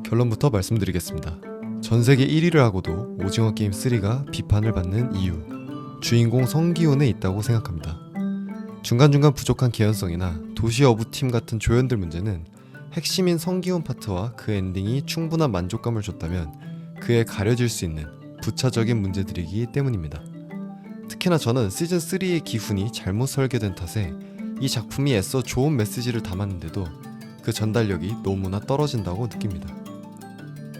결론부터 말씀드리겠습니다. 전세계 1위를 하고도 오징어 게임 3가 비판을 받는 이유, 주인공 성기훈에 있다고 생각합니다. 중간중간 부족한 개연성이나 도시 어부팀 같은 조연들 문제는 핵심인 성기훈 파트와 그 엔딩이 충분한 만족감을 줬다면 그에 가려질 수 있는 부차적인 문제들이기 때문입니다. 특히나 저는 시즌3의 기훈이 잘못 설계된 탓에 이 작품이 애써 좋은 메시지를 담았는데도 그 전달력이 너무나 떨어진다고 느낍니다.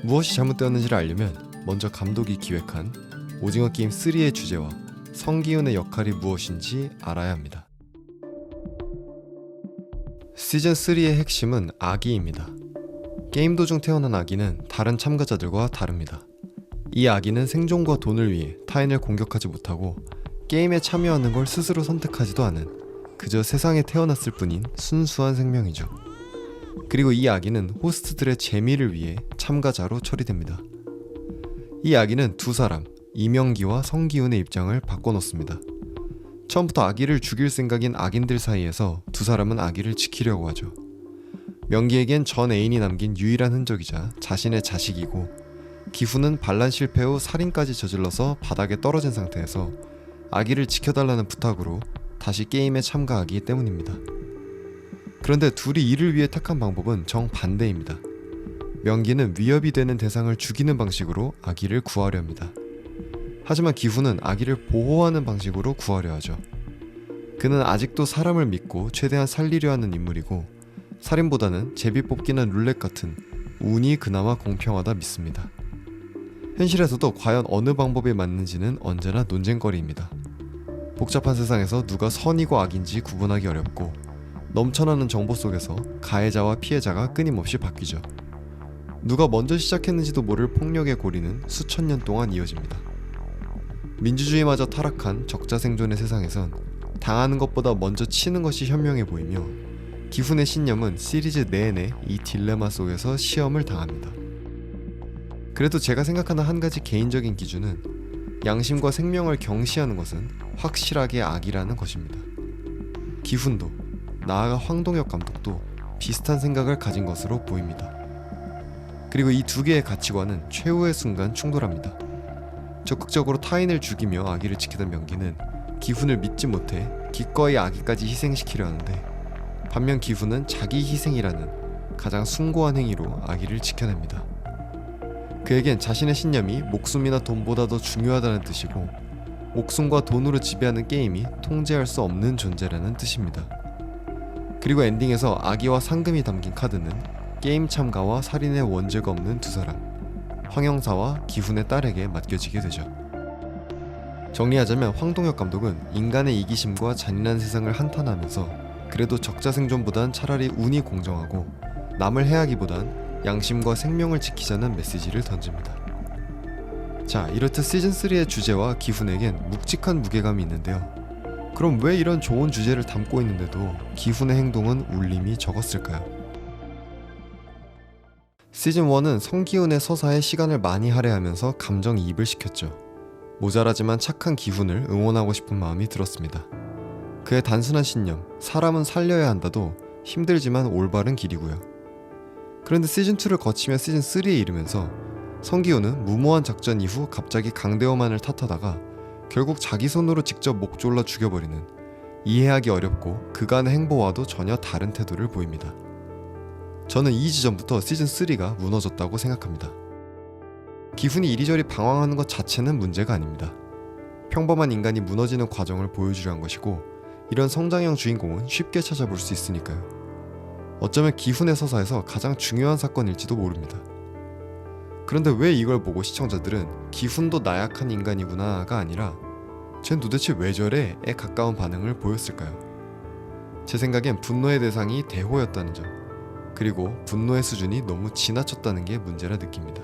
무엇이 잘못되었는지를 알려면 먼저 감독이 기획한 오징어 게임 3의 주제와 성기훈의 역할이 무엇인지 알아야 합니다. 시즌3의 핵심은 아기입니다. 게임 도중 태어난 아기는 다른 참가자들과 다릅니다. 이 아기는 생존과 돈을 위해 타인을 공격하지 못하고 게임에 참여하는 걸 스스로 선택하지도 않은 그저 세상에 태어났을 뿐인 순수한 생명이죠. 그리고 이 아기는 호스트들의 재미를 위해 참가자로 처리됩니다. 이 아기는 두 사람, 이명기와 성기훈의 입장을 바꿔놓습니다. 처음부터 아기를 죽일 생각인 악인들 사이에서 두 사람은 아기를 지키려고 하죠. 명기에겐 전 애인이 남긴 유일한 흔적이자 자신의 자식이고, 기훈은 반란 실패 후 살인까지 저질러서 바닥에 떨어진 상태에서 아기를 지켜달라는 부탁으로 다시 게임에 참가하기 때문입니다. 그런데 둘이 이를 위해 택한 방법은 정반대입니다. 명기는 위협이 되는 대상을 죽이는 방식으로 아기를 구하려 합니다. 하지만 기훈은 아기를 보호하는 방식으로 구하려 하죠. 그는 아직도 사람을 믿고 최대한 살리려 하는 인물이고, 살인보다는 제비뽑기나 룰렛 같은 운이 그나마 공평하다 믿습니다. 현실에서도 과연 어느 방법이 맞는지는 언제나 논쟁거리입니다. 복잡한 세상에서 누가 선이고 악인지 구분하기 어렵고, 넘쳐나는 정보 속에서 가해자와 피해자가 끊임없이 바뀌죠. 누가 먼저 시작했는지도 모를 폭력의 고리는 수천 년 동안 이어집니다. 민주주의마저 타락한 적자생존의 세상에선 당하는 것보다 먼저 치는 것이 현명해 보이며, 기훈의 신념은 시리즈 내내 이 딜레마 속에서 시험을 당합니다. 그래도 제가 생각하는 한 가지 개인적인 기준은 양심과 생명을 경시하는 것은 확실하게 악이라는 것입니다. 기훈도, 나아가 황동혁 감독도 비슷한 생각을 가진 것으로 보입니다. 그리고 이 두 개의 가치관은 최후의 순간 충돌합니다. 적극적으로 타인을 죽이며 아기를 지키던 명기는 기훈을 믿지 못해 기꺼이 아기까지 희생시키려 하는데, 반면 기훈은 자기 희생이라는 가장 숭고한 행위로 아기를 지켜냅니다. 그에겐 자신의 신념이 목숨이나 돈보다 더 중요하다는 뜻이고, 목숨과 돈으로 지배하는 게임이 통제할 수 없는 존재라는 뜻입니다. 그리고 엔딩에서 아기와 상금이 담긴 카드는 게임 참가와 살인의 원죄가 없는 두 사람, 황영사와 기훈의 딸에게 맡겨지게 되죠. 정리하자면 황동혁 감독은 인간의 이기심과 잔인한 세상을 한탄하면서 그래도 적자생존보단 차라리 운이 공정하고 남을 해하기보단 양심과 생명을 지키자는 메시지를 던집니다. 자, 이렇듯 시즌3의 주제와 기훈에겐 묵직한 무게감이 있는데요. 그럼 왜 이런 좋은 주제를 담고 있는데도 기훈의 행동은 울림이 적었을까요? 시즌1은 성기훈의 서사에 시간을 많이 할애하면서 감정이입을 시켰죠. 모자라지만 착한 기훈을 응원하고 싶은 마음이 들었습니다. 그의 단순한 신념, 사람은 살려야 한다도 힘들지만 올바른 길이고요. 그런데 시즌2를 거치며 시즌3에 이르면서 성기훈은 무모한 작전 이후 갑자기 강대호만을 탓하다가 결국 자기 손으로 직접 목 졸라 죽여버리는, 이해하기 어렵고 그간의 행보와도 전혀 다른 태도를 보입니다. 저는 이 지점부터 시즌3가 무너졌다고 생각합니다. 기훈이 이리저리 방황하는 것 자체는 문제가 아닙니다. 평범한 인간이 무너지는 과정을 보여주려 한 것이고, 이런 성장형 주인공은 쉽게 찾아볼 수 있으니까요. 어쩌면 기훈의 서사에서 가장 중요한 사건일지도 모릅니다. 그런데 왜 이걸 보고 시청자들은 기훈도 나약한 인간이구나가 아니라 쟨 도대체 왜 저래?에 가까운 반응을 보였을까요? 제 생각엔 분노의 대상이 대호였다는 점, 그리고 분노의 수준이 너무 지나쳤다는 게 문제라 느낍니다.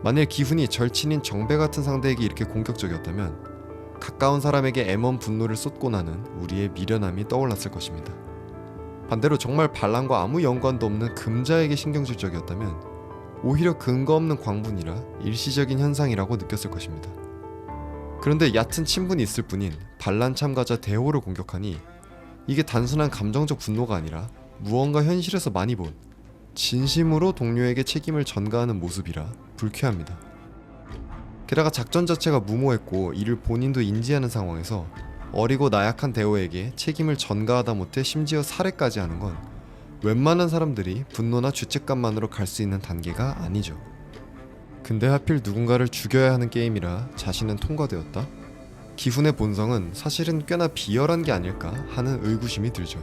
만일 기훈이 절친인 정배 같은 상대에게 이렇게 공격적이었다면 가까운 사람에게 애먼 분노를 쏟고 나는 우리의 미련함이 떠올랐을 것입니다. 반대로 정말 반란과 아무 연관도 없는 금자에게 신경질적이었다면 오히려 근거 없는 광분이라 일시적인 현상이라고 느꼈을 것입니다. 그런데 얕은 친분이 있을 뿐인 반란 참가자 대호를 공격하니 이게 단순한 감정적 분노가 아니라 무언가 현실에서 많이 본 진심으로 동료에게 책임을 전가하는 모습이라 불쾌합니다. 게다가 작전 자체가 무모했고 이를 본인도 인지하는 상황에서 어리고 나약한 대호에게 책임을 전가하다 못해 심지어 살해까지 하는 건 웬만한 사람들이 분노나 죄책감만으로 갈 수 있는 단계가 아니죠. 근데 하필 누군가를 죽여야 하는 게임이라 자신은 통과되었다? 기훈의 본성은 사실은 꽤나 비열한 게 아닐까 하는 의구심이 들죠.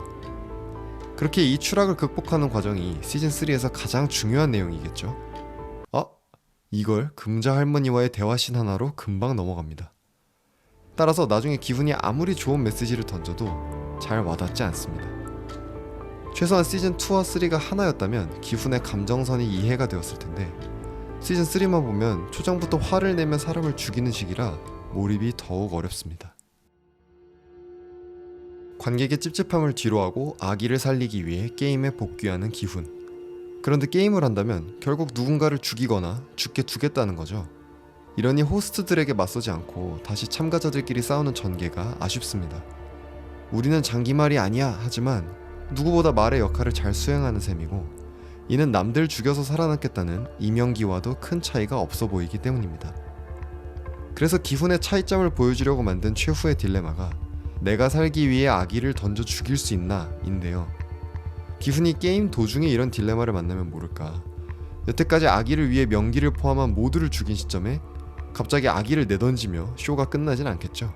그렇게 이 추락을 극복하는 과정이 시즌3에서 가장 중요한 내용이겠죠. 이걸 금자 할머니와의 대화씬 하나로 금방 넘어갑니다. 따라서 나중에 기훈이 아무리 좋은 메시지를 던져도 잘 와닿지 않습니다. 최소한 시즌2와 3가 하나였다면 기훈의 감정선이 이해가 되었을 텐데 시즌3만 보면 초장부터 화를 내면 사람을 죽이는 식이라 몰입이 더욱 어렵습니다. 관객의 찝찝함을 뒤로하고 아기를 살리기 위해 게임에 복귀하는 기훈. 그런데 게임을 한다면 결국 누군가를 죽이거나 죽게 두겠다는 거죠. 이러니 호스트들에게 맞서지 않고 다시 참가자들끼리 싸우는 전개가 아쉽습니다. 우리는 장기말이 아니야 하지만 누구보다 말의 역할을 잘 수행하는 셈이고 이는 남들 죽여서 살아남겠다는 이명기와도 큰 차이가 없어 보이기 때문입니다. 그래서 기훈의 차이점을 보여주려고 만든 최후의 딜레마가 내가 살기 위해 아기를 던져 죽일 수 있나 인데요. 기훈이 게임 도중에 이런 딜레마를 만나면 모를까, 여태까지 아기를 위해 명기를 포함한 모두를 죽인 시점에 갑자기 아기를 내던지며 쇼가 끝나진 않겠죠.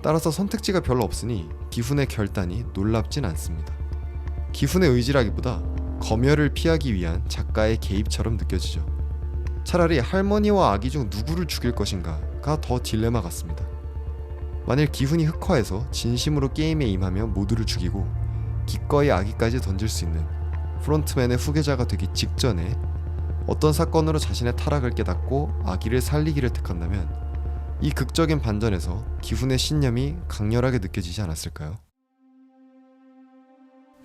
따라서 선택지가 별로 없으니 기훈의 결단이 놀랍진 않습니다. 기훈의 의지라기보다 검열을 피하기 위한 작가의 개입처럼 느껴지죠. 차라리 할머니와 아기 중 누구를 죽일 것인가가 더 딜레마 같습니다. 만일 기훈이 흑화해서 진심으로 게임에 임하며 모두를 죽이고 기꺼이 아기까지 던질 수 있는 프론트맨의 후계자가 되기 직전에 어떤 사건으로 자신의 타락을 깨닫고 아기를 살리기를 택한다면 이 극적인 반전에서 기훈의 신념이 강렬하게 느껴지지 않았을까요?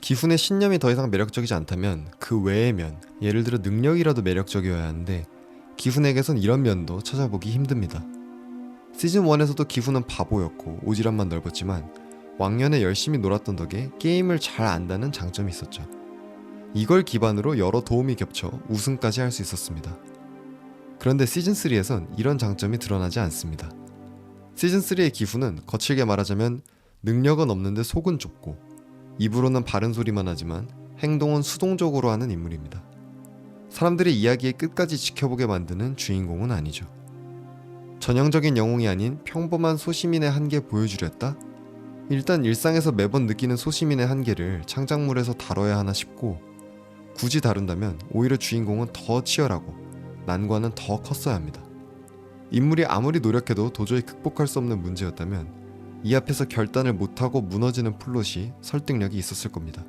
기훈의 신념이 더 이상 매력적이지 않다면 그 외의 면, 예를 들어 능력이라도 매력적이어야 하는데 기훈에게선 이런 면도 찾아보기 힘듭니다. 시즌1에서도 기훈은 바보였고 오지랖만 넓었지만 왕년에 열심히 놀았던 덕에 게임을 잘 안다는 장점이 있었죠. 이걸 기반으로 여러 도움이 겹쳐 우승까지 할 수 있었습니다. 그런데 시즌3에선 이런 장점이 드러나지 않습니다. 시즌3의 기훈은 거칠게 말하자면 능력은 없는데 속은 좁고 입으로는 바른 소리만 하지만 행동은 수동적으로 하는 인물입니다. 사람들의 이야기의 끝까지 지켜보게 만드는 주인공은 아니죠. 전형적인 영웅이 아닌 평범한 소시민의 한계 보여주려 했다? 일단 일상에서 매번 느끼는 소시민의 한계를 창작물에서 다뤄야 하나 싶고, 굳이 다룬다면 오히려 주인공은 더 치열하고 난관은 더 컸어야 합니다. 인물이 아무리 노력해도 도저히 극복할 수 없는 문제였다면 이 앞에서 결단을 못하고 무너지는 플롯이 설득력이 있었을 겁니다.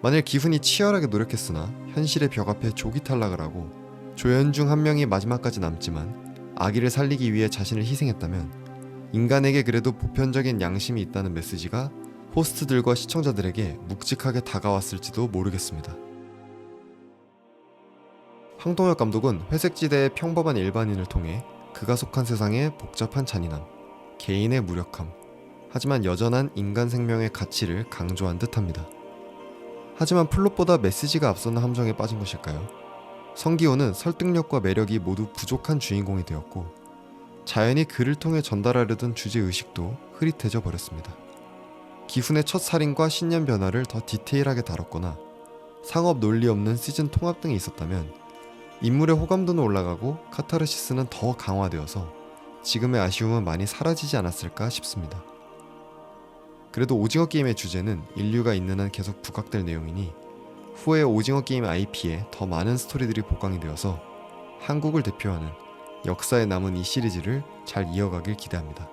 만일 기훈이 치열하게 노력했으나 현실의 벽 앞에 조기 탈락을 하고 조연 중 한 명이 마지막까지 남지만 아기를 살리기 위해 자신을 희생했다면 인간에게 그래도 보편적인 양심이 있다는 메시지가 호스트들과 시청자들에게 묵직하게 다가왔을지도 모르겠습니다. 황동혁 감독은 회색지대의 평범한 일반인을 통해 그가 속한 세상의 복잡한 잔인함, 개인의 무력함, 하지만 여전한 인간 생명의 가치를 강조한 듯합니다. 하지만 플롯보다 메시지가 앞서는 함정에 빠진 것일까요? 성기호는 설득력과 매력이 모두 부족한 주인공이 되었고 자연히 그를 통해 전달하려던 주제의식도 흐릿해져 버렸습니다. 기훈의 첫 살인과 신념 변화를 더 디테일하게 다뤘거나 상업 논리 없는 시즌 통합 등이 있었다면 인물의 호감도는 올라가고 카타르시스는 더 강화되어서 지금의 아쉬움은 많이 사라지지 않았을까 싶습니다. 그래도 오징어 게임의 주제는 인류가 있는 한 계속 부각될 내용이니 후에 오징어 게임 IP에 더 많은 스토리들이 복강이 되어서 한국을 대표하는 역사에 남은 이 시리즈를 잘 이어가길 기대합니다.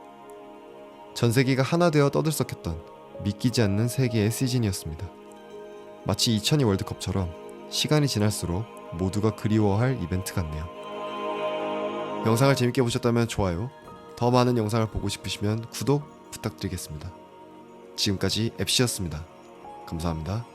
전 세계가 하나 되어 떠들썩했던 믿기지 않는 세계의 시즌이었습니다. 마치 2002 월드컵처럼 시간이 지날수록 모두가 그리워할 이벤트 같네요. 영상을 재밌게 보셨다면 좋아요, 더 많은 영상을 보고 싶으시면 구독 부탁드리겠습니다. 지금까지 앱씨였습니다. 감사합니다.